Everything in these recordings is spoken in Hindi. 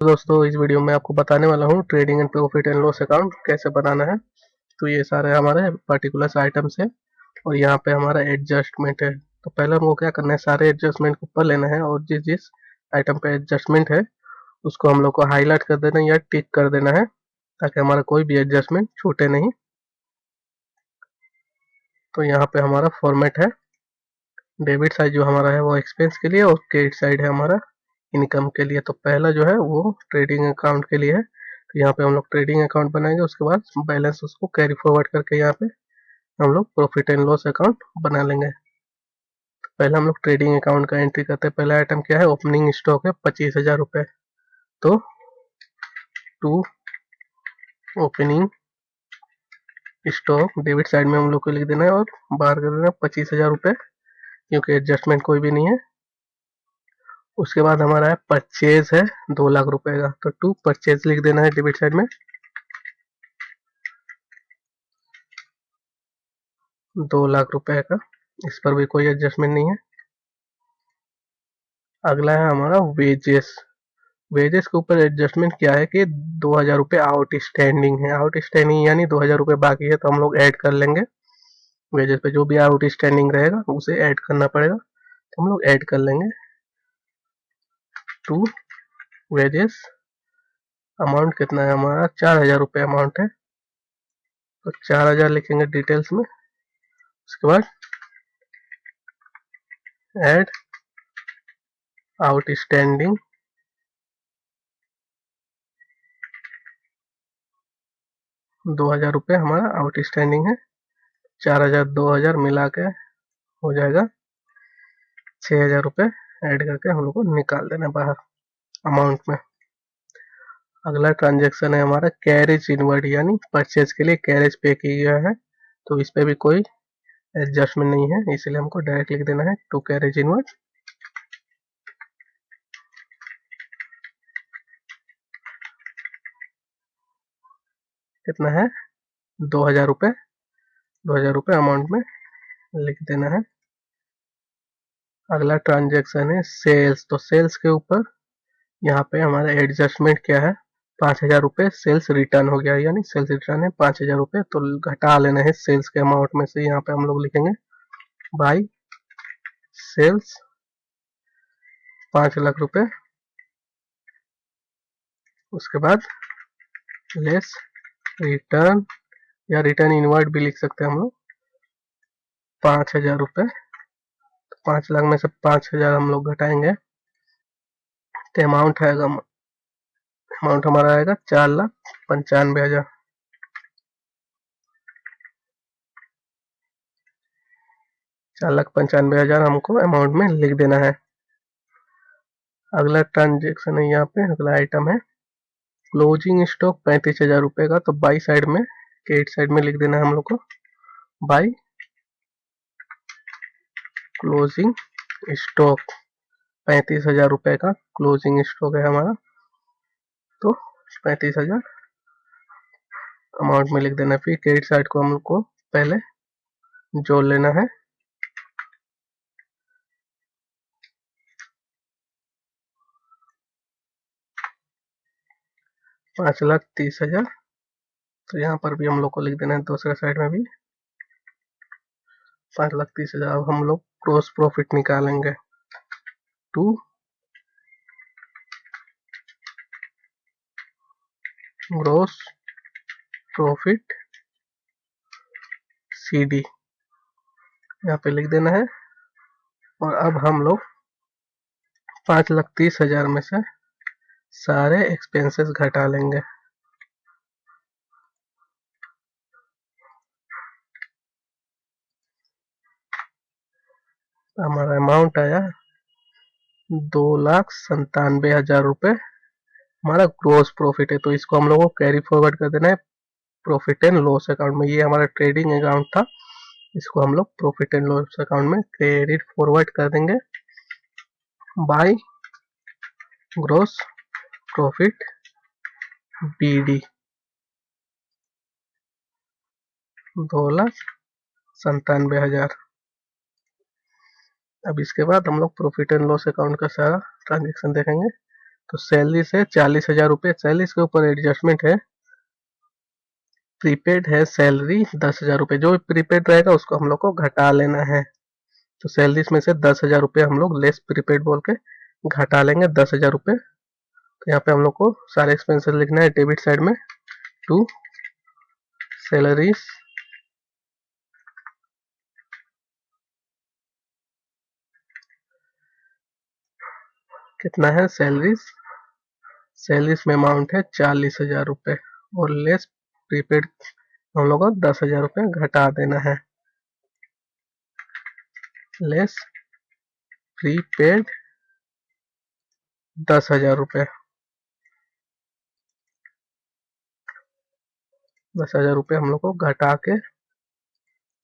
तो दोस्तों इस वीडियो में आपको बताने वाला हूँ trading and profit and loss account कैसे बनाना है। तो ये सारे हमारे पर्टिकुलर आइटम्स है और यहाँ पे हमारा एडजस्टमेंट है। तो पहले हमको क्या करना है, सारे एडजस्टमेंट को ऊपर लेना है और जिस जिस आइटम पे एडजस्टमेंट है उसको हम लोग को हाईलाइट कर देना है या टिक कर देना है ताकि हमारा कोई भी एडजस्टमेंट छूटे नहीं। तो यहाँ पे हमारा फॉर्मेट है, डेबिट साइड जो हमारा है वो एक्सपेंस के लिए और क्रेडिट साइड है हमारा इनकम के लिए। तो पहला जो है वो ट्रेडिंग अकाउंट के लिए है। तो यहाँ पे हम लोग ट्रेडिंग अकाउंट बनाएंगे, उसके बाद बैलेंस उसको कैरी फॉरवर्ड करके यहाँ पे हम लोग प्रॉफिट एंड लॉस अकाउंट बना लेंगे। पहले हम लोग ट्रेडिंग अकाउंट का एंट्री करते हैं। पहला आइटम क्या है, ओपनिंग स्टॉक है 25,000 रुपये। तो to opening stock debit side में हम लोग को लिख देना है और बाहर कर देना है 25,000 रुपये, क्योंकि एडजस्टमेंट कोई भी नहीं है। उसके बाद हमारा है परचेज है 2 लाख रुपए का, तो टू परचेज लिख देना है डेबिट साइड में 2 लाख रुपए का, इस पर भी कोई एडजस्टमेंट नहीं है। अगला है हमारा वेजेस। वेजेस के ऊपर एडजस्टमेंट क्या है कि 2,000 रुपये आउट स्टैंडिंग है। आउट स्टैंडिंग यानी 2,000 रुपये बाकी है, तो हम लोग ऐड कर लेंगे। वेजेस पे जो भी आउट स्टैंडिंग रहेगा उसे ऐड करना पड़ेगा, तो हम लोग ऐड कर लेंगे। टू वेजेस अमाउंट कितना है हमारा, 4,000 रुपये अमाउंट है, तो 4,000 लिखेंगे डिटेल्स में। उसके बाद ऐड आउटस्टैंडिंग 2,000 रुपये हमारा आउटस्टैंडिंग है। 4,000 2,000 मिला के हो जाएगा 6,000 रुपये। ऐड करके हम लोग को निकाल देना बाहर अमाउंट में। अगला ट्रांजेक्शन है हमारा कैरेज इनवर्ड, यानी परचेज के लिए कैरेज पे किया है, तो इस पे भी कोई एडजस्टमेंट नहीं है, इसलिए हमको डायरेक्ट लिख देना है टू कैरेज इनवर्ड। कितना है, 2,000 रुपये। 2,000 रुपये अमाउंट में लिख देना है। अगला ट्रांजेक्शन है सेल्स। तो सेल्स के ऊपर यहाँ पे हमारा एडजस्टमेंट क्या है, 5,000 रुपये सेल्स रिटर्न हो गया, यानी सेल्स रिटर्न है 5,000 रुपये, तो घटा लेना है सेल्स के अमाउंट में से। यहाँ पे हम लोग लिखेंगे बाई सेल्स 5,00,000 रुपये। उसके बाद लेस रिटर्न या रिटर्न इनवर्ड भी लिख सकते हैं हम लोग, 5,000 रुपये। 5,00,000 में से 5,000 हम लोग घटाएंगे, तो अमाउंट हमारा आएगा 4,95,000। 4,95,000 हमको अमाउंट में लिख देना है। अगला ट्रांजेक्शन है, यहाँ पे अगला आइटम है क्लोजिंग स्टॉक 35,000 रुपये का। तो बाई साइड में क्रेडिट साइड में लिख देना है हम लोग को बाई क्लोजिंग स्टॉक 35,000 रुपये का क्लोजिंग स्टॉक है हमारा, तो 35,000 अमाउंट में लिख देना है। फिर क्रेडिट साइड को हम लोग को पहले जोड़ लेना है। 5,30,000, तो यहाँ पर भी हम लोग को लिख देना है दूसरे साइड में भी 5,30,000। अब हम लोग ग्रोस प्रॉफिट निकालेंगे। टू ग्रोस प्रॉफिट CD यहाँ पे लिख देना है। और अब हम लोग 5,30,000 में से सारे एक्सपेंसेस घटा लेंगे। हमारा अमाउंट आया 2,97,000 रुपये, हमारा ग्रोस प्रॉफिट है। तो इसको हम लोग को कैरी फॉरवर्ड कर देना है प्रॉफिट एंड लॉस अकाउंट में। ये हमारा ट्रेडिंग अकाउंट था, इसको हम लोग प्रॉफिट एंड लॉस अकाउंट में क्रेडिट फॉरवर्ड कर देंगे बाय ग्रोस प्रॉफिट BD 2,97,000। अब इसके बाद हम लोग प्रॉफिट एंड लॉस अकाउंट का सारा ट्रांजेक्शन देखेंगे। तो सैलरी से 40,000 रुपये, सैलरी के ऊपर एडजस्टमेंट है, प्रीपेड है सैलरी 10,000 रुपये, जो भी प्रीपेड रहेगा उसको हम लोग को घटा लेना है। तो सैलरी में से 10,000 रुपये हम लोग लेस प्रीपेड बोल के घटा लेंगे 10,000 रुपये। तो यहाँ पे हम लोग को सारे एक्सपेंसेस लिखना है डेबिट साइड में, टू सैलरीज कितना है, सैलरीज में अमाउंट है 40,000 रुपये और लेस प्रीपेड हम लोग को 10,000 रुपये घटा देना है। लेस प्रीपेड 10,000 रुपये, 10,000 रुपये हम लोग को घटा के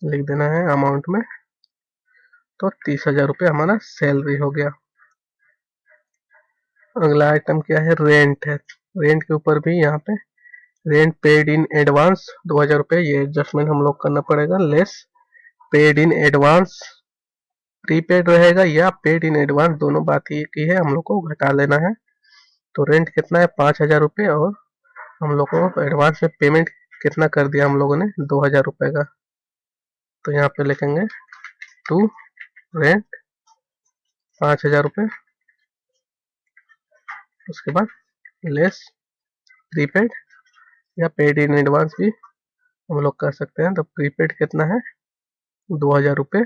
लिख देना है अमाउंट में। तो 30,000 रुपये हमारा सैलरी हो गया। अगला आइटम क्या है, रेंट है। रेंट के ऊपर भी यहाँ पे रेंट पेड इन एडवांस 2,000 रुपये, ये एडजस्टमेंट हम लोग करना पड़ेगा। Less paid in advance, prepaid रहेगा या पेड इन एडवांस, दोनों बात ही की है, हम लोग को घटा लेना है। तो रेंट कितना है, 5,000 रुपये, और हम लोग को एडवांस में पेमेंट कितना कर दिया हम लोगों ने, 2,000 रुपये का। तो यहाँ पे लिखेंगे टू रेंट 5,000 रुपये, उसके बाद लेस प्रीपेड या पेड इन एडवांस भी हम लोग कर सकते हैं। तो प्रीपेड कितना है, 2,000 रुपये,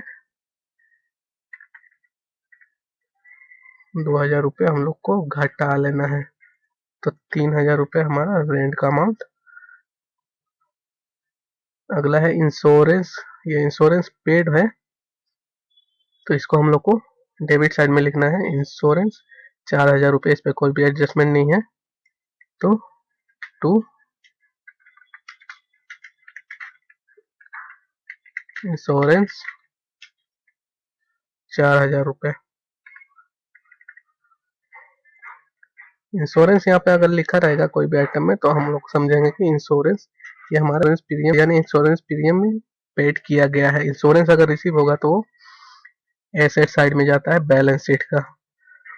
2,000 रुपये हम लोग को घटा लेना है। तो 3,000 रुपये हमारा रेंट का अमाउंट। अगला है इंश्योरेंस, ये इंश्योरेंस पेड है, तो इसको हम लोग को डेबिट साइड में लिखना है। इंश्योरेंस 4,000 रुपये, इस पर कोई भी एडजस्टमेंट नहीं है। तो टू इंश्योरेंस 4,000 रुपये। इंश्योरेंस यहाँ पे अगर लिखा रहेगा कोई भी आइटम में, तो हम लोग समझेंगे कि इंश्योरेंस ये हमारा प्रीमियम, यानी इंश्योरेंस प्रीमियम में पेड किया गया है। इंश्योरेंस अगर रिसीव होगा तो वो एसेट साइड में जाता है बैलेंस शीट का।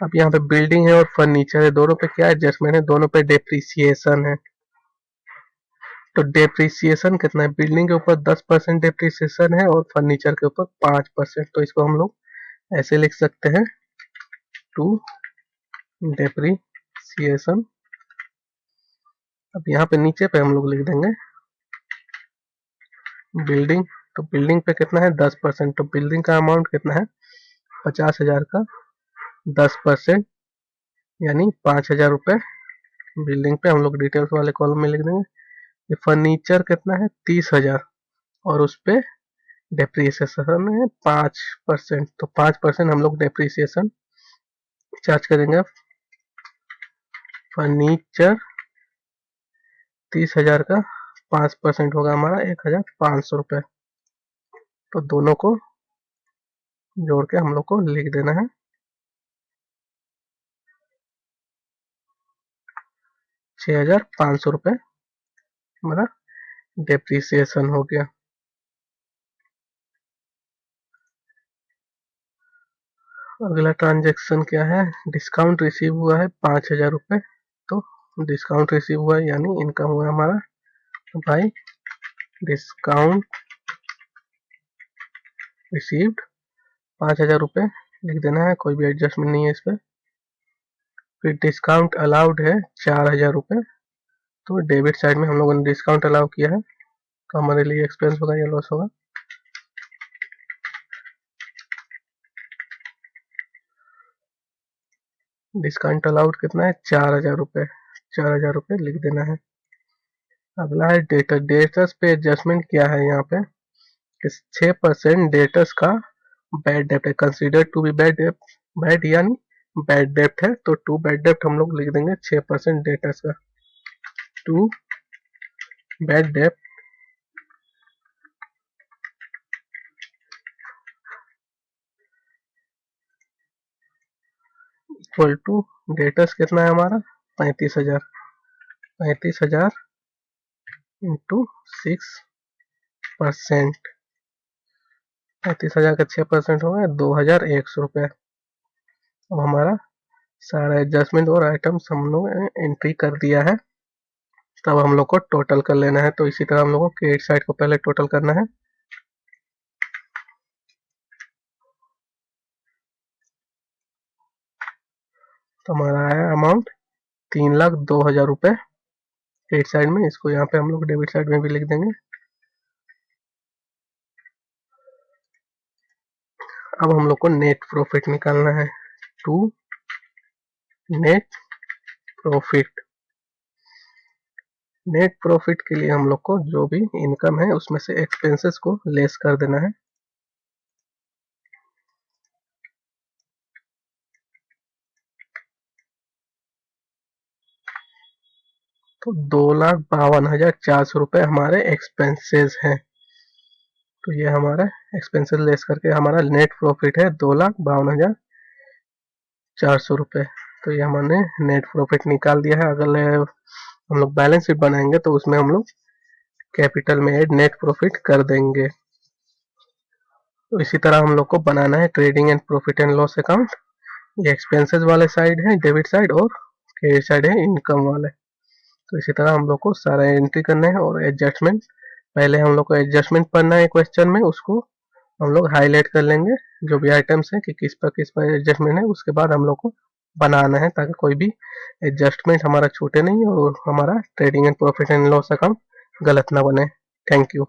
अब यहाँ पे बिल्डिंग है और फर्नीचर है, दोनों पे क्या एडजस्टमेंट है, दोनों पे डेप्रीसिएशन है। तो डेप्रीसिएशन कितना है, बिल्डिंग के ऊपर 10% डेप्रीसिएशन है और फर्नीचर के ऊपर 5%। तो इसको हम लोग ऐसे लिख सकते हैं, टू डेप्रीसिएशन। अब यहाँ पे नीचे पे हम लोग लिख देंगे बिल्डिंग। तो बिल्डिंग पे कितना है, 10%। तो बिल्डिंग का अमाउंट कितना है, 50,000 का 10%, यानी 5,000 रुपये बिल्डिंग पे हम लोग डिटेल्स वाले कॉलम में लिख देंगे। ये फर्नीचर कितना है, 30,000, और उस पे डेप्रीसिएशन है 5%। तो 5% हम लोग डेप्रीसिएशन चार्ज करेंगे। फर्नीचर 30,000 का 5% होगा हमारा 1,500 रुपये। तो दोनों को जोड़ के हम लोग को लिख देना है 6,500 रुपये हमारा डेप्रीसिएशन हो गया। अगला ट्रांजेक्शन क्या है, डिस्काउंट रिसीव हुआ है 5,000 रुपये। तो डिस्काउंट रिसीव हुआ है यानी इनकम हुआ हमारा। तो भाई डिस्काउंट रिसीव्ड 5,000 रुपये लिख देना है, कोई भी एडजस्टमेंट नहीं है इस पर। फिर डिस्काउंट अलाउड है 4,000 रुपये, तो डेबिट साइड में हम लोगों ने डिस्काउंट अलाउ किया है, तो हमारे लिए एक्सपेंस होगा या लॉस होगा। डिस्काउंट अलाउड कितना है, 4,000 रुपये, 4,000 रुपये लिख देना है। अगला है डेटर, डेटर्स पे एडजस्टमेंट क्या है यहाँ पे, 6% डेटर्स का बैड डेप्ट है, कंसीडर टू बी बैड डेप्ट, बैड यानी बैड डेप्ट है, तो टू बैड डेप्ट हम लोग लिख देंगे 6% डेटर्स का। टू बैड डेप्ट इक्वल टू डेटर्स कितना है हमारा, 35,000, 35,000 इंटू 6%, 35,000 का 6% हो गया 2,100 रुपये। अब हमारा सारा एडजस्टमेंट और आइटम्स हम लोग एंट्री कर दिया है। तब हम लोग को टोटल कर लेना है। तो इसी तरह हम लोग को क्रेडिट साइड को पहले टोटल करना है। तो हमारा आया अमाउंट 3,02,000 रुपये क्रेडिट साइड में। इसको यहाँ पे हम लोग डेबिट साइड में भी लिख देंगे। अब हम लोग को नेट प्रॉफिट निकालना है। To net profit. Net profit के लिए हम लोग को जो भी इनकम है उसमें से एक्सपेंसेस को लेस कर देना है। तो 2,52,400 रुपये हमारे एक्सपेंसेस हैं। तो ये हमारा एक्सपेंसेस लेस करके हमारा नेट प्रॉफिट है 2,52,400 रुपये। तो ये हमने नेट प्रॉफिट निकाल दिया है। अगर हम लोग बैलेंस शीट बनाएंगे तो उसमें हम लोग कैपिटल में ऐड नेट प्रॉफिट कर देंगे। तो इसी तरह हम लोग को बनाना है trading and profit and loss account. ये एक्सपेंसेस वाले साइड है डेबिट साइड, और क्रेडिट साइड है इनकम वाले। तो इसी तरह हम लोग को सारा एंट्री करना है और एडजस्टमेंट। पहले हम लोग को एडजस्टमेंट पढ़ना है क्वेश्चन में, उसको हम लोग हाईलाइट कर लेंगे जो भी आइटम्स है कि किस पर एडजस्टमेंट है। उसके बाद हम लोग को बनाना है ताकि कोई भी एडजस्टमेंट हमारा छूटे नहीं और हमारा trading and profit and loss account गलत ना बने। Thank you.